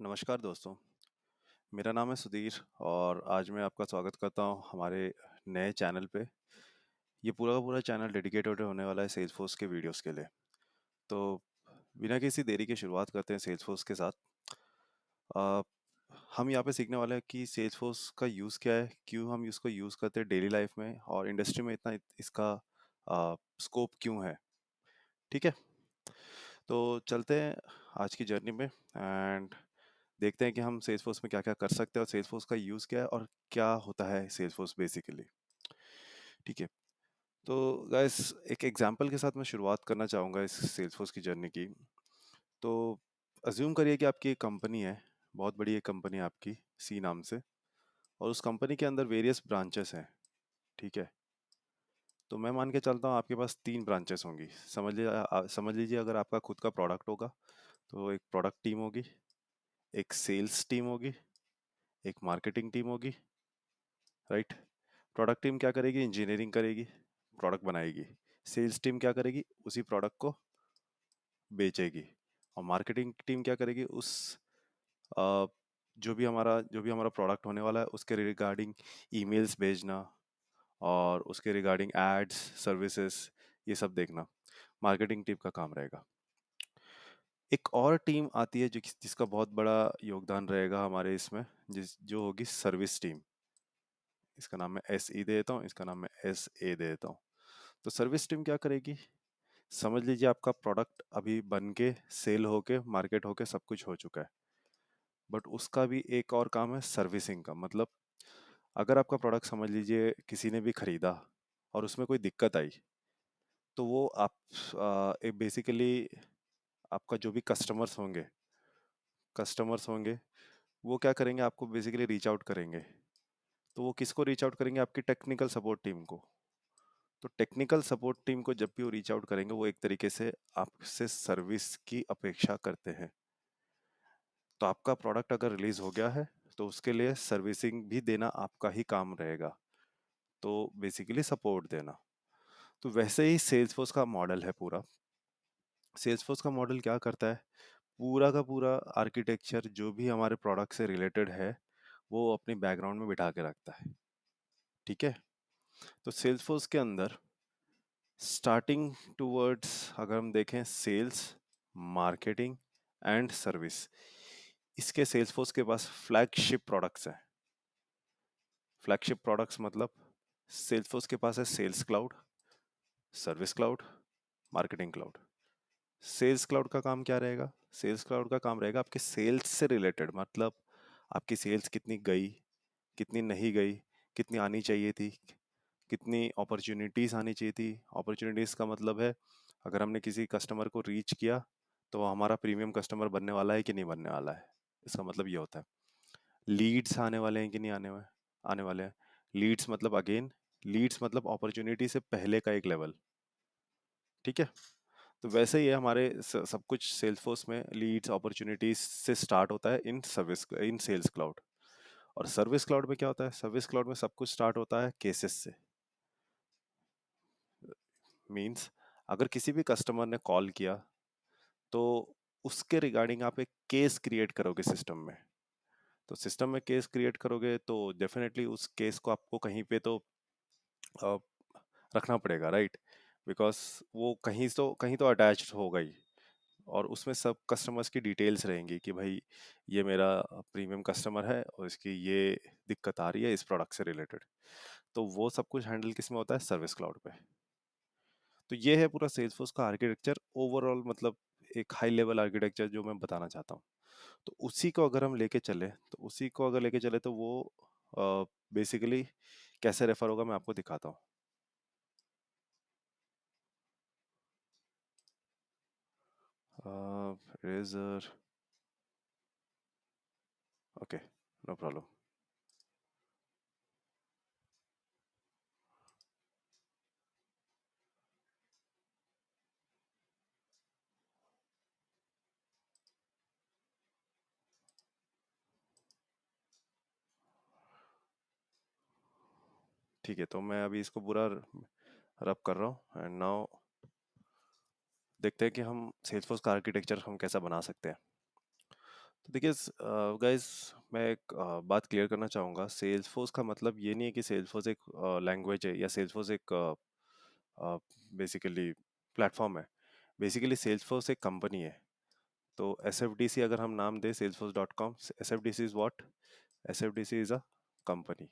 नमस्कार दोस्तों, मेरा नाम है सुधीर और आज मैं आपका स्वागत करता हूँ हमारे नए चैनल पे। ये पूरा का पूरा चैनल डेडिकेटेड होने वाला है सेल्सफोर्स के वीडियोस के लिए। तो बिना किसी देरी के शुरुआत करते हैं सेल्सफोर्स के साथ। अ, हम यहाँ पे सीखने वाले हैं कि सेल्सफोर्स का यूज़ क्या है, क्यों हम इसको यूज़ करते हैं डेली लाइफ में और इंडस्ट्री में इतना इसका स्कोप क्यों है। ठीक है, तो चलते हैं आज की जर्नी में एंड देखते हैं कि हम सेल्सफोर्स में क्या-क्या कर सकते हैं और सेल्सफोर्स का यूज़ क्या है और क्या होता है सेल्सफोर्स बेसिकली। ठीक है, तो गाइस एक एग्जांपल के साथ मैं शुरुआत करना चाहूँगा इस सेल्सफोर्स की जर्नी की। तो अज़्यूम करिए कि आपकी एक कंपनी है, बहुत बड़ी एक कंपनी है आपकी, सी नाम से, और उस कंपनी के अंदर वेरियस ब्रांचेस हैं, ठीक है? तो मैं मान के चलता हूँ आपके पास 3 ब्रांचेस होंगी। समझ लीजिए अगर आपका खुद का प्रोडक्ट होगा, तो एक प्रोडक्ट टीम होगी, एक सेल्स टीम होगी, एक मार्केटिंग टीम होगी, राइट? प्रोडक्ट टीम क्या करेगी? इंजीनियरिंग करेगी, प्रोडक्ट बनाएगी। सेल्स टीम क्या करेगी? उसी प्रोडक्ट को बेचेगी। और मार्केटिंग टीम क्या करेगी? अ, जो भी हमारा प्रोडक्ट होने वाला है उसके रिगार्डिंग ईमेल्स भेजना और उसके रिगार्डिंग एड्स, सर्विसेज, ये सब देखना मार्केटिंग टीम का काम रहेगा। एक और टीम आती है जिसका बहुत बड़ा योगदान रहेगा हमारे इसमें, जो होगी सर्विस टीम। इसका नाम मैं एस ई दे देता हूँ, इसका नाम मैं एस ए दे देता हूँ। तो सर्विस टीम क्या करेगी? समझ लीजिए आपका प्रोडक्ट अभी बन के सेल होके मार्केट होके सब कुछ हो चुका है, बट उसका भी एक और काम है सर्विसिंग का। मतलब अगर आपका प्रोडक्ट समझ लीजिए किसी ने भी खरीदा और उसमें कोई दिक्कत आई, तो वो आप बेसिकली आपका जो भी कस्टमर्स होंगे वो क्या करेंगे? आपको बेसिकली रीच आउट करेंगे। तो वो किसको रीच आउट करेंगे? आपकी टेक्निकल सपोर्ट टीम को। तो टेक्निकल सपोर्ट टीम को जब भी वो रीच आउट करेंगे, वो एक तरीके से आपसे सर्विस की अपेक्षा करते हैं। तो आपका प्रोडक्ट अगर रिलीज हो गया है, तो उसके लिए सर्विसिंग भी देना आपका ही काम रहेगा। तो बेसिकली सपोर्ट देना। तो वैसे ही सेल्सफोर्स का मॉडल है पूरा। सेल्सफोर्स का मॉडल क्या करता है? पूरा का पूरा आर्किटेक्चर जो भी हमारे प्रोडक्ट से रिलेटेड है, वो अपनी बैकग्राउंड में बिठा के रखता है। ठीक है? तो सेल्सफोर्स के अंदर स्टार्टिंग टूवर्ड्स अगर हम देखें सेल्स, मार्केटिंग एंड सर्विस, इसके सेल्सफोर्स के पास फ्लैगशिप प्रोडक्ट्स हैं। फ्लैगशिप प्रोडक्ट्स मतलब सेल्सफोर्स के पास है sales cloud, service cloud, marketing cloud. Sales cloud का काम क्या रहेगा? सेल्स क्लाउड का काम रहेगा आपके सेल्स से रिलेटेड, मतलब आपकी सेल्स कितनी गई, कितनी नहीं गई, कितनी आनी चाहिए थी, कितनी अपॉर्चुनिटीज़ आनी चाहिए थी। अपॉर्चुनिटीज़ का मतलब है अगर हमने किसी कस्टमर को रीच किया, तो वो हमारा प्रीमियम कस्टमर बनने वाला है कि नहीं बनने वाला है। इसका मतलब ये होता है। लीड्स आने वाले हैं कि नहीं आने वाले हैं। लीड्स मतलब अपॉर्चुनिटी से पहले का एक लेवल। ठीक है? तो वैसे ही है हमारे सब कुछ सेल्सफोर्स में लीड्स अपॉर्चुनिटीज से स्टार्ट होता है इन सेल्स क्लाउड। और सर्विस क्लाउड में क्या होता है? सर्विस क्लाउड में सब कुछ स्टार्ट होता है केसेस से। मींस अगर किसी भी कस्टमर ने कॉल किया, तो उसके रिगार्डिंग आप एक केस क्रिएट करोगे सिस्टम में। तो सिस्टम में केस क्रिएट करोगे तो डेफिनेटली उस केस को आपको कहीं पे तो अ, रखना पड़ेगा, राइट? बिकॉज वो कहीं तो अटैच्ड होगा ही। और उसमें सब कस्टमर्स की डिटेल्स रहेंगी कि भाई ये मेरा प्रीमियम कस्टमर है और इसकी ये दिक्कत आ रही है इस प्रोडक्ट से रिलेटेड। तो वो सब कुछ हैंडल किस में होता है? सर्विस क्लाउड पे। तो ये है पूरा सेल्सफोर्स का आर्किटेक्चर ओवरऑल, मतलब एक हाई लेवल आर्किटेक्चर जो मैं बताना चाहता हूँ। तो उसी को अगर लेके चले तो वो बेसिकली कैसे रेफर होगा मैं आपको दिखाता हूँ। Razor, okay, no problem. ठीक है, तो मैं अभी इसको पूरा रब कर रहा हूँ एंड नाउ देखते हैं कि हम सेल्सफोर्स का आर्किटेक्चर हम कैसा बना सकते हैं। तो देखिए गाइस, मैं एक बात क्लियर करना चाहूँगा। सेल्सफोर्स का मतलब ये नहीं है कि सेल्सफोर्स एक लैंग्वेज है या सेल्सफोर्स एक बेसिकली प्लेटफॉर्म है। बेसिकली सेल्सफोर्स एक कंपनी है। तो एस एफ डी सी अगर हम नाम दें Salesforce dot com, S F D C is what? S F D C is a company.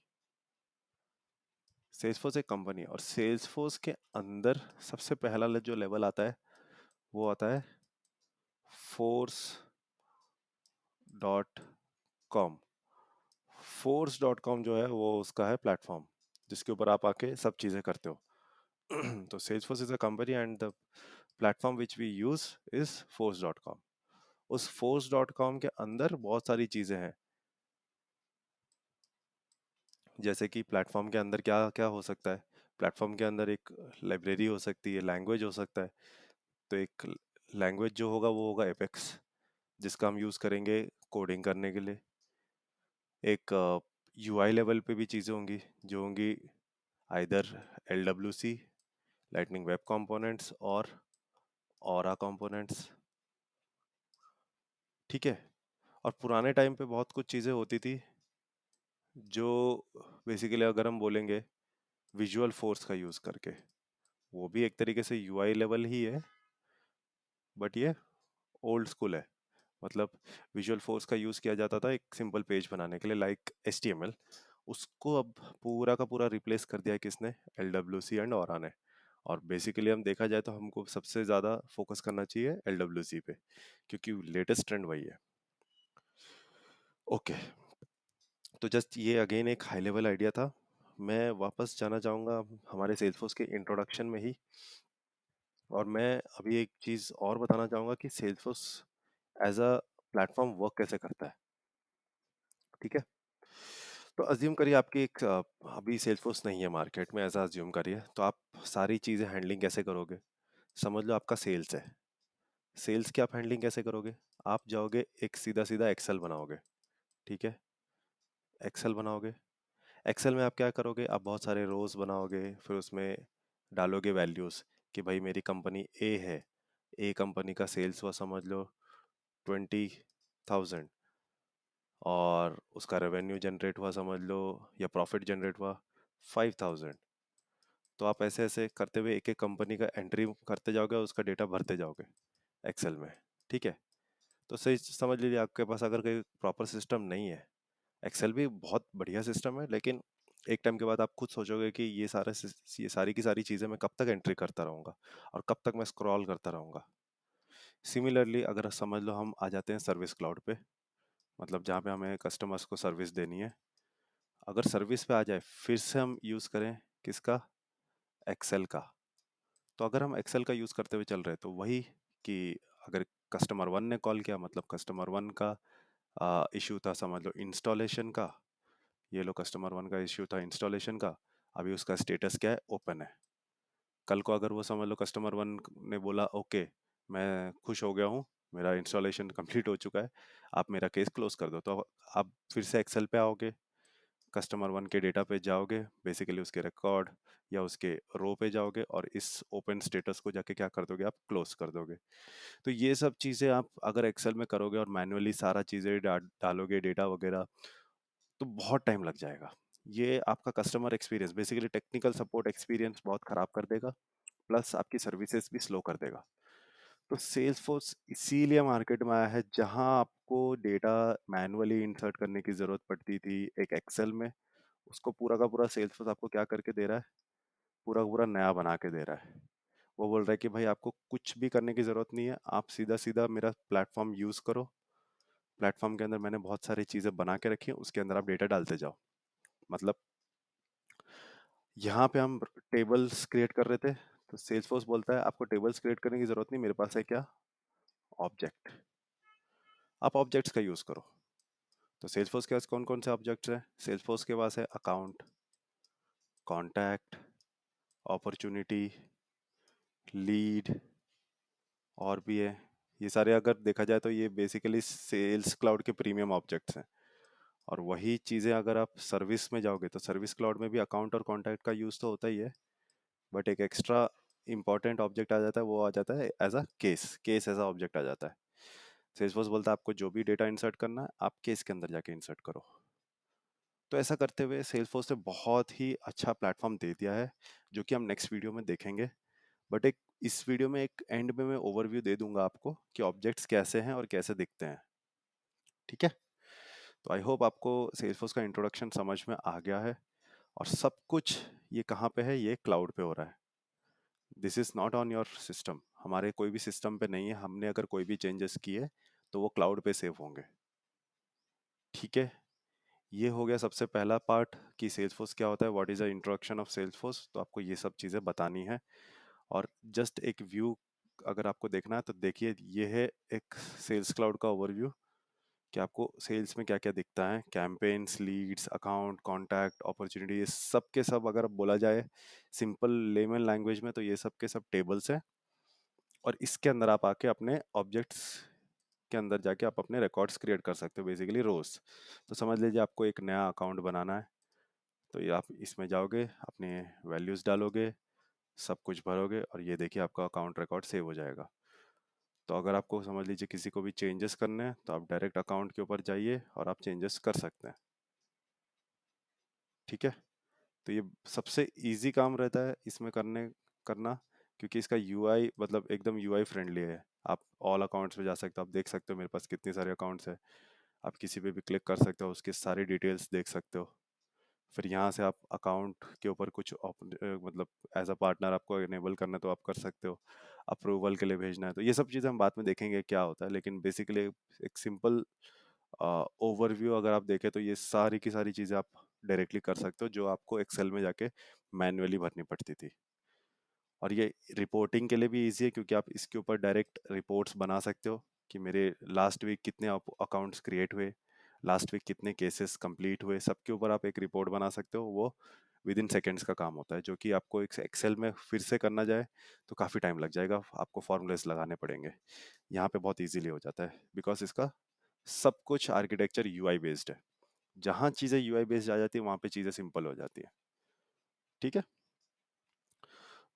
Salesforce एक कंपनी है और सेल्सफोर्स के अंदर सबसे पहला जो लेवल आता है वो आता है force dot com. Force dot com जो है वो उसका है प्लेटफॉर्म जिसके ऊपर आप आके सब चीज़ें करते हो। तो Salesforce is a company and the platform which we use is force dot com. उस फोर्स डॉट कॉम के अंदर बहुत सारी चीज़ें हैं। जैसे कि प्लेटफॉर्म के अंदर क्या क्या हो सकता है। प्लेटफॉर्म के अंदर एक लाइब्रेरी हो सकती है, लैंग्वेज हो सकता है। तो एक लैंग्वेज जो होगा वो होगा एपेक्स, जिसका हम यूज़ करेंगे कोडिंग करने के लिए। एक यूआई लेवल पे भी चीज़ें होंगी जो होंगी either L W C, lightning web components, और ऑरा कंपोनेंट्स। ठीक है। और पुराने टाइम पे बहुत कुछ चीज़ें होती थी जो बेसिकली अगर हम बोलेंगे विजुअल फोर्स का यूज़ करके, वो भी एक तरीके से यूआई लेवल ही है, बट ये ओल्ड स्कूल है। मतलब विजुअल फोर्स का यूज़ किया जाता था एक सिंपल पेज बनाने के लिए लाइक HTML। उसको अब पूरा का पूरा रिप्लेस कर दिया है किसने? LWC एंड ऑरा ने। और बेसिकली हम देखा जाए तो हमको सबसे ज़्यादा फोकस करना चाहिए LWC पे, क्योंकि लेटेस्ट ट्रेंड वही है। ओके। तो जस्ट ये अगेन एक हाई लेवल आइडिया था। मैं वापस जाना चाहूँगा हमारे सेल्सफोर्स के इंट्रोडक्शन में ही, और मैं अभी एक चीज़ और बताना चाहूँगा कि Salesforce as a platform work कैसे करता है। ठीक है। तो अज्यूम करिए आपकी एक अभी सेल्सफोर्स नहीं है मार्केट में, ऐसा अज्यूम करिए, तो आप सारी चीज़ें हैंडलिंग कैसे करोगे? समझ लो आपका सेल्स है। सेल्स की आप हैंडलिंग कैसे करोगे? आप जाओगे एक सीधा सीधा एक्सेल बनाओगे। ठीक है। एक्सेल बनाओगे। एक्सेल में आप क्या करोगे? आप बहुत सारे रोज बनाओगे, फिर उसमें डालोगे वैल्यूज कि भाई मेरी कंपनी ए है, ए कंपनी का सेल्स हुआ समझ लो 20,000, और उसका रेवेन्यू जनरेट हुआ समझ लो, या प्रॉफिट जनरेट हुआ 5,000। तो आप ऐसे ऐसे करते हुए एक एक कंपनी का एंट्री करते जाओगे और उसका डेटा भरते जाओगे एक्सेल में। ठीक है। तो सही समझ लीजिए आपके पास अगर कोई प्रॉपर सिस्टम नहीं है, एक्सेल भी बहुत बढ़िया सिस्टम है, लेकिन एक टाइम के बाद आप खुद सोचोगे कि ये सारी की सारी चीज़ें मैं कब तक एंट्री करता रहूँगा और कब तक मैं स्क्रॉल करता रहूँगा। सिमिलरली अगर समझ लो हम आ जाते हैं सर्विस क्लाउड पे, मतलब जहाँ पे हमें कस्टमर्स को सर्विस देनी है। अगर सर्विस पे आ जाए फिर से हम यूज़ करें किसका? एक्सेल का। तो अगर हम एक्सेल का यूज़ करते हुए चल रहे हैं तो वही कि अगर कस्टमर वन ने कॉल किया, मतलब कस्टमर वन का इशू था समझ लो इंस्टॉलेशन का। ये लो कस्टमर वन का इशू था इंस्टॉलेशन का। अभी उसका स्टेटस क्या है? ओपन है। कल को अगर वो समझ लो कस्टमर वन ने बोला ओके मैं खुश हो गया हूँ, मेरा इंस्टॉलेशन कंप्लीट हो चुका है, आप मेरा केस क्लोज कर दो, तो आप फिर से एक्सेल पे आओगे, कस्टमर वन के डेटा पे जाओगे, बेसिकली उसके रिकॉर्ड या उसके रो पे जाओगे और इस ओपन स्टेटस को जाके क्या कर दोगे? आप क्लोज कर दोगे। तो ये सब चीज़ें आप अगर एक्सेल में करोगे और मैन्युअली सारा चीज़ें डालोगे डेटा वगैरह, तो बहुत टाइम लग जाएगा। ये आपका customer experience, basically technical support experience बहुत ख़राब कर देगा, प्लस आपकी सर्विसेज भी स्लो कर देगा। तो सेल्सफोर्स इसीलिए मार्केट में आया है, जहां आपको डेटा मैन्युअली इंसर्ट करने की ज़रूरत पड़ती थी एक एक्सेल में, उसको पूरा का पूरा सेल्सफोर्स आपको क्या करके दे रहा है? पूरा का पूरा नया बना के दे रहा है। वो बोल रहा है कि भाई आपको कुछ भी करने की ज़रूरत नहीं है, आप सीधा सीधा मेरा प्लेटफॉर्म यूज़ करो। प्लेटफॉर्म के अंदर मैंने बहुत सारी चीज़ें बना के रखी हैं, उसके अंदर आप डेटा डालते जाओ। मतलब यहाँ पे हम टेबल्स क्रिएट कर रहे थे, तो सेल्सफोर्स बोलता है आपको टेबल्स क्रिएट करने की ज़रूरत नहीं, मेरे पास है क्या? ऑब्जेक्ट। आप ऑब्जेक्ट्स का यूज़ करो। तो सेल्सफोर्स के पास कौन कौन से ऑब्जेक्ट्स हैं? सेल्सफोर्स के पास है अकाउंट, कॉन्टैक्ट, अपॉर्चुनिटी, लीड, और भी है। ये सारे अगर देखा जाए तो ये बेसिकली सेल्स क्लाउड के प्रीमियम ऑब्जेक्ट्स हैं। और वही चीज़ें अगर आप सर्विस में जाओगे तो सर्विस क्लाउड में भी अकाउंट और कॉन्टैक्ट का यूज़ तो होता ही है, बट एक एक्स्ट्रा इंपॉर्टेंट ऑब्जेक्ट आ जाता है, वो आ जाता है as a case, case as a object आ जाता है। सेल्सफोर्स बोलता है आपको जो भी डेटा इंसर्ट करना है आप केस के अंदर जाके इंसर्ट करो। तो ऐसा करते हुए सेल्सफोर्स ने बहुत ही अच्छा प्लेटफॉर्म दे दिया है, जो कि हम नेक्स्ट वीडियो में देखेंगे। बट एक इस वीडियो में एक एंड में मैं ओवरव्यू दे दूंगा आपको कि ऑब्जेक्ट्स कैसे हैं और कैसे दिखते हैं। ठीक है। तो आई होप आपको सेल्सफोर्स का इंट्रोडक्शन समझ में आ गया है। और सब कुछ ये कहाँ पे है, ये क्लाउड पे हो रहा है। This is not on your system, हमारे कोई भी सिस्टम पे नहीं है। हमने अगर कोई भी चेंजेस किए तो वो क्लाउड पे सेव होंगे। ठीक है। ये हो गया सबसे पहला पार्ट कि सेल्सफोर्स क्या होता है, what is the introduction of Salesforce. तो आपको ये सब चीज़ें बतानी है। और जस्ट एक व्यू अगर आपको देखना है तो देखिए, ये है एक सेल्स क्लाउड का ओवरव्यू कि आपको सेल्स में क्या क्या दिखता है। Campaigns, leads, account, contact, opportunity, ये सब के सब अगर बोला जाए सिंपल लेमन लैंग्वेज में तो ये सब के सब टेबल्स हैं। और इसके अंदर आप आके अपने ऑब्जेक्ट्स के अंदर जाके आप अपने रिकॉर्ड्स क्रिएट कर सकते हो, बेसिकली रोज। तो समझ लीजिए आपको एक नया अकाउंट बनाना है, तो ये आप इसमें जाओगे, अपने वैल्यूज़ डालोगे, सब कुछ भरोगे और ये देखिए आपका अकाउंट रिकॉर्ड सेव हो जाएगा। तो अगर आपको समझ लीजिए किसी को भी चेंजेस करने हैं तो आप डायरेक्ट अकाउंट के ऊपर जाइए और आप चेंजेस कर सकते हैं। ठीक है। तो ये सबसे इजी काम रहता है इसमें करना, क्योंकि इसका यूआई मतलब एकदम यूआई फ्रेंडली है। आप ऑल अकाउंट्स में जा सकते हो, आप देख सकते हो मेरे पास कितने सारे अकाउंट्स हैं। आप किसी पे भी क्लिक कर सकते हो, उसकी सारी डिटेल्स देख सकते हो। फिर यहाँ से आप अकाउंट के ऊपर कुछ मतलब एज अ पार्टनर आपको इनेबल करना है तो आप कर सकते हो। अप्रूवल के लिए भेजना है तो ये सब चीज़ें हम बाद में देखेंगे क्या होता है, लेकिन बेसिकली एक सिंपल ओवरव्यू अगर आप देखें तो ये सारी की सारी चीज़ें आप डायरेक्टली कर सकते हो, जो आपको एक्सेल में जाके मैन्युअली भरनी पड़ती थी। और ये रिपोर्टिंग के लिए भी इजी है, क्योंकि आप इसके ऊपर डायरेक्ट रिपोर्ट्स बना सकते हो कि मेरे लास्ट वीक कितने अकाउंट्स क्रिएट हुए, लास्ट वीक कितने केसेस कंप्लीट हुए, सबके ऊपर आप एक रिपोर्ट बना सकते हो। वो विद इन सेकेंड्स का काम होता है, जो कि आपको एक एक्सेल में फिर से करना जाए तो काफ़ी टाइम लग जाएगा, आपको फॉर्मूलेस लगाने पड़ेंगे। यहाँ पे बहुत इजीली हो जाता है, बिकॉज इसका सब कुछ आर्किटेक्चर यूआई बेस्ड है। जहाँ चीज़ें यूआई बेस्ड आ जाती है वहाँ पे चीज़ें सिंपल हो जाती है। ठीक है।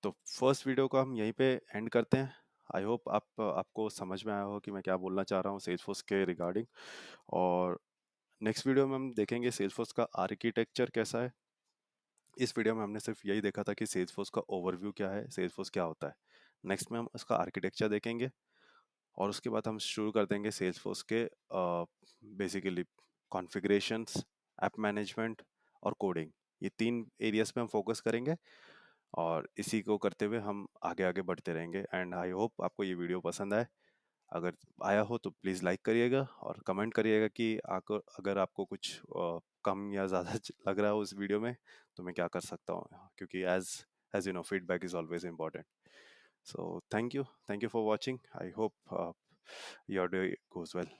तो फर्स्ट वीडियो को हम यहीं पे एंड करते हैं। आई होप आपको समझ में आया हो कि मैं क्या बोलना चाह रहा हूँ सेल्सफोर्स के रिगार्डिंग। और नेक्स्ट वीडियो में हम देखेंगे सेल्सफोर्स का आर्किटेक्चर कैसा है। इस वीडियो में हमने सिर्फ यही देखा था कि सेल्सफोर्स का ओवरव्यू क्या है, सेल्सफोर्स क्या होता है। नेक्स्ट में हम उसका आर्किटेक्चर देखेंगे और उसके बाद हम शुरू कर देंगे सेल्सफोर्स के बेसिकली कॉन्फ़िगरेशंस, ऐप मैनेजमेंट और कोडिंग। ये तीन एरियाज पे हम फोकस करेंगे और इसी को करते हुए हम आगे आगे बढ़ते रहेंगे। एंड आई होप आपको ये वीडियो पसंद आए। अगर आया हो तो प्लीज़ लाइक करिएगा और कमेंट करिएगा कि आपको अगर आपको कुछ कम या ज़्यादा लग रहा हो उस वीडियो में तो मैं क्या कर सकता हूँ, क्योंकि as you know feedback is always important. So thank you for watching. I hope your day goes well.